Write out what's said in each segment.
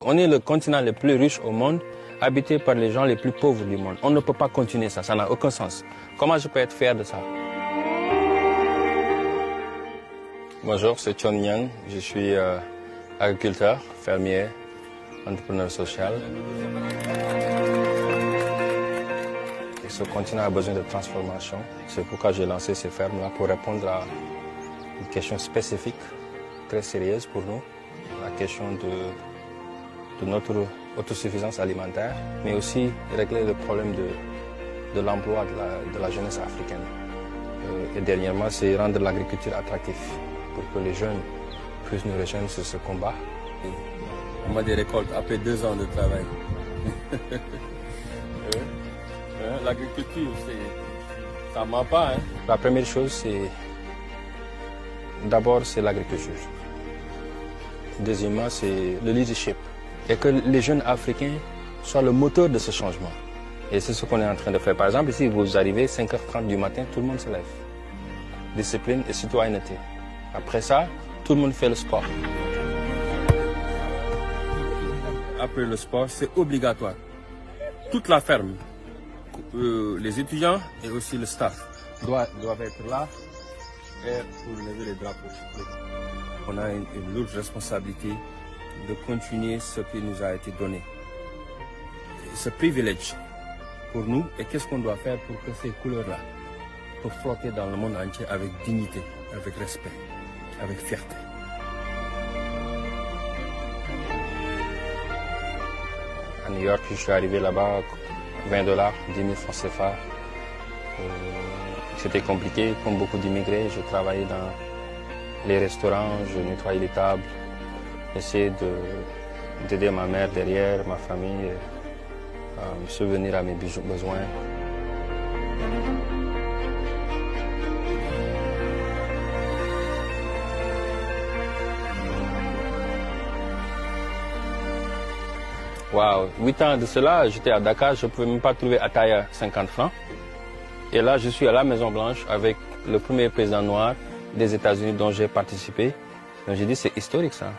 On est le continent le plus riche au monde, habité par les gens les plus pauvres du monde. On ne peut pas continuer ça, ça n'a aucun sens. Comment je peux être fier de ça? Bonjour, c'est Chon Nyang, je suis agriculteur, fermier, entrepreneur social. Et ce continent a besoin de transformation. C'est pourquoi j'ai lancé ces fermes-là pour répondre à une question spécifique, très sérieuse pour nous, la question de notre autosuffisance alimentaire, mais aussi régler le problème de l'emploi de la jeunesse africaine. Et dernièrement, c'est rendre l'agriculture attractive pour que les jeunes puissent nous rejoindre sur ce combat. On a des récoltes après 2 ans de travail. L'agriculture, ça ne ment pas. Hein? La première chose, d'abord, c'est l'agriculture. Deuxièmement, c'est le leadership. Et que les jeunes africains soient le moteur de ce changement. Et c'est ce qu'on est en train de faire. Par exemple, ici, vous arrivez 5h30 du matin, tout le monde se lève. Discipline et citoyenneté. Après ça, tout le monde fait le sport. Après le sport, c'est obligatoire. Toute la ferme, les étudiants et aussi le staff doivent être là pour lever les drapeaux. On a une lourde responsabilité de continuer ce qui nous a été donné. Ce privilège pour nous, et qu'est-ce qu'on doit faire pour que ces couleurs-là puissent flotter dans le monde entier avec dignité, avec respect, avec fierté. À New York, je suis arrivé là-bas, $20, 10 000 francs CFA. C'était compliqué, comme beaucoup d'immigrés. Je travaillais dans les restaurants, je nettoyais les tables, j'essayais d'aider ma mère derrière, ma famille, à me subvenir à mes besoins. Wow, 8 ans de cela, j'étais à Dakar, je ne pouvais même pas trouver Attaya 50 francs. Et là, je suis à la Maison Blanche avec le premier président noir des États-Unis dont j'ai participé. Donc j'ai dit, c'est historique ça.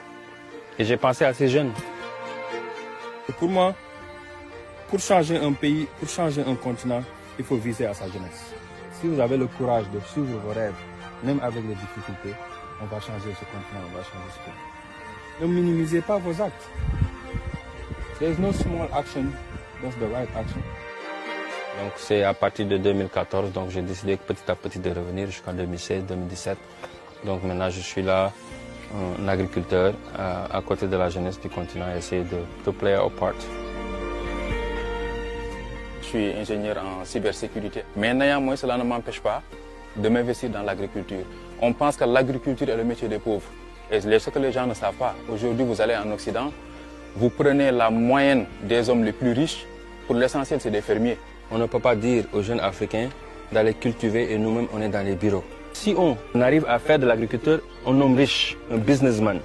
Et j'ai pensé à ces jeunes. Et pour moi, pour changer un pays, pour changer un continent, il faut viser à sa jeunesse. Si vous avez le courage de suivre vos rêves, même avec les difficultés, on va changer ce continent, on va changer ce pays. Ne minimisez pas vos actes. There's no small action, that's the right action. Donc c'est à partir de 2014, donc j'ai décidé petit à petit de revenir jusqu'en 2016, 2017. Donc maintenant je suis là, un agriculteur, à côté de la jeunesse du continent, essayer de play our part. Je suis ingénieur en cybersécurité, mais néanmoins cela ne m'empêche pas de m'investir dans l'agriculture. On pense que l'agriculture est le métier des pauvres. Et ce que les gens ne savent pas, aujourd'hui vous allez en Occident, vous prenez la moyenne des hommes les plus riches, pour l'essentiel c'est des fermiers. On ne peut pas dire aux jeunes Africains d'aller cultiver et nous-mêmes on est dans les bureaux. Si on arrive à faire de l'agriculteur un homme riche, un businessman,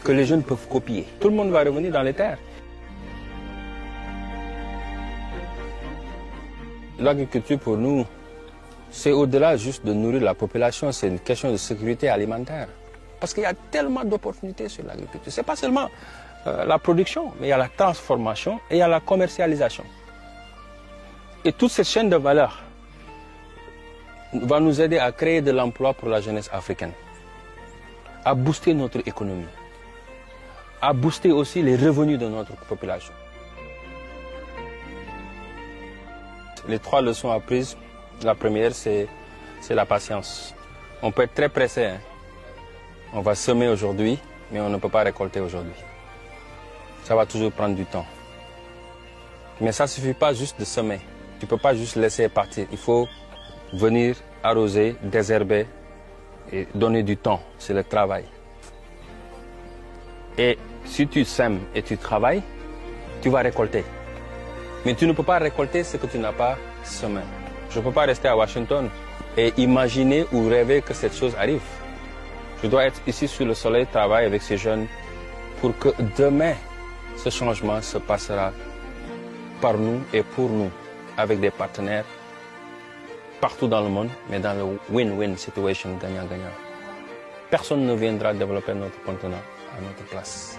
que les jeunes peuvent copier, tout le monde va revenir dans les terres. L'agriculture pour nous, c'est au-delà juste de nourrir la population, c'est une question de sécurité alimentaire. Parce qu'il y a tellement d'opportunités sur l'agriculture. Ce n'est pas seulement la production, mais il y a la transformation et il y a la commercialisation. Et toute cette chaîne de valeur va nous aider à créer de l'emploi pour la jeunesse africaine, à booster notre économie, à booster aussi les revenus de notre population. Les 3 leçons apprises, la première c'est la patience. On peut être très pressé, hein. On va semer aujourd'hui, mais on ne peut pas récolter aujourd'hui. Ça va toujours prendre du temps. Mais ça ne suffit pas juste de semer. Tu ne peux pas juste laisser partir. Il faut venir arroser, désherber et donner du temps. C'est le travail. Et si tu sèmes et tu travailles, tu vas récolter. Mais tu ne peux pas récolter ce que tu n'as pas semé. Je ne peux pas rester à Washington et imaginer ou rêver que cette chose arrive. Je dois être ici sur le soleil, travailler avec ces jeunes pour que demain, ce changement se passera par nous et pour nous, avec des partenaires partout dans le monde, mais dans le win-win situation, gagnant-gagnant. Personne ne viendra développer notre continent à notre place.